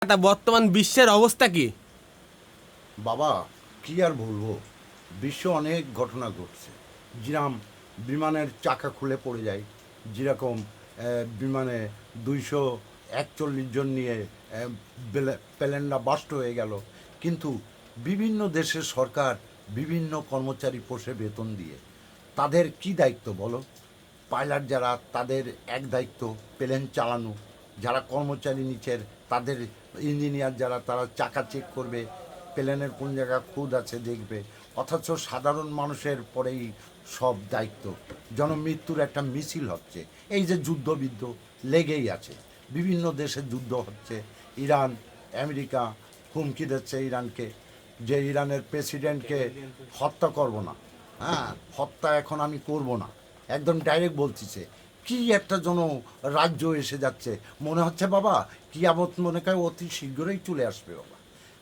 তা বর্তমান বিশ্বের অবস্থা কি? বাবা, কি আর বলবো, বিশ্ব অনেক ঘটনা ঘটছে। যেরকম বিমানের চাকা খুলে পড়ে যায়, যেরকম বিমানে 241 জন নিয়ে প্লেনটা বাস্ট হয়ে গেল। কিন্তু বিভিন্ন দেশের সরকার বিভিন্ন কর্মচারী পোষে বেতন দিয়ে। তাদের কি দায়িত্ব বলো? পাইলট যারা, তাদের এক দায়িত্ব প্লেন চালানো। যারা কর্মচারী নিচের, তাদের ইঞ্জিনিয়ার যারা, তারা চাকা চেক করবে, প্লেনের কোন জায়গায় খুঁত আছে দেখবে। অথচ সাধারণ মানুষের পরেই সব দায়িত্ব। জনমৃত্যুর একটা মিছিল হচ্ছে। এই যে যুদ্ধবিদ্ধ লেগেই আছে, বিভিন্ন দেশে যুদ্ধ হচ্ছে। ইরান, আমেরিকা হুমকি দিচ্ছে ইরানকে, যে ইরানের প্রেসিডেন্টকে হত্যা করব না। হ্যাঁ, হত্যা এখন আমি করব না, একদম ডাইরেক্ট বলতেছে। কি একটা রাজ্য এসে যাচ্ছে, মনে হচ্ছে বাবা কিয়ামত মনে হয় অতি শীঘ্রই চলে আসবে বাবা।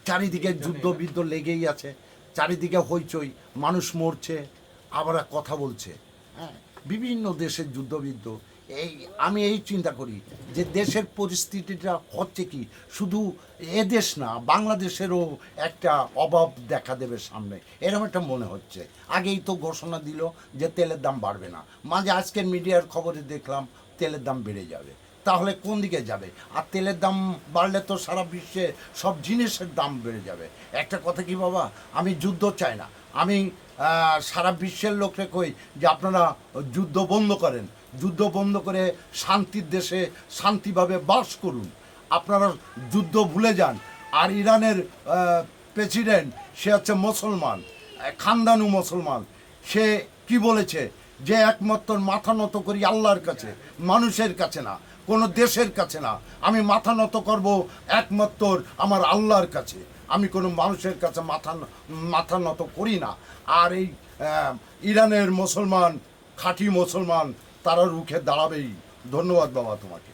চারিদিকে যুদ্ধ বিদ্ধ লেগেই আছে, চারিদিকে হইচই, মানুষ মরছে, আবার কথা বলছে। হ্যাঁ, বিভিন্ন দেশের যুদ্ধবিদ্ধ। আমি এই চিন্তা করি যে দেশের পরিস্থিতিটা হচ্ছে কি, শুধু এ দেশ না, বাংলাদেশেরও একটা অভাব দেখা দেবে সামনে, এরকম একটা মনে হচ্ছে। আগেই তো ঘোষণা দিল যে তেলের দাম বাড়বে না, মাঝে আজকের মিডিয়ার খবরে দেখলাম তেলের দাম বেড়ে যাবে। তাহলে কোন দিকে যাবে? আর তেলের দাম বাড়লে তো সারা বিশ্বে সব জিনিসের দাম বেড়ে যাবে। একটা কথা কি বাবা, আমি যুদ্ধ চাই না। আমি সারা বিশ্বের লোককে কই যে আপনারা যুদ্ধ বন্ধ করেন, যুদ্ধ বন্ধ করে শান্তির দেশে শান্তিভাবে বাস করুন। আপনারা যুদ্ধ ভুলে যান। আর ইরানের প্রেসিডেন্ট, সে হচ্ছে মুসলমান, খানদানু মুসলমান। সে কি বলেছে যে একমাত্র মাথা নত করি আল্লাহর কাছে, মানুষের কাছে না, কোনো দেশের কাছে না। আমি মাথা নত করব একমাত্র আমার আল্লাহর কাছে, আমি কোনো মানুষের কাছে মাথা নত করি না। আর এই ইরানের মুসলমান, খাঁটি মুসলমান, তারা রুখে দাঁড়াবেই। ধন্যবাদ বাবা তোমাকে।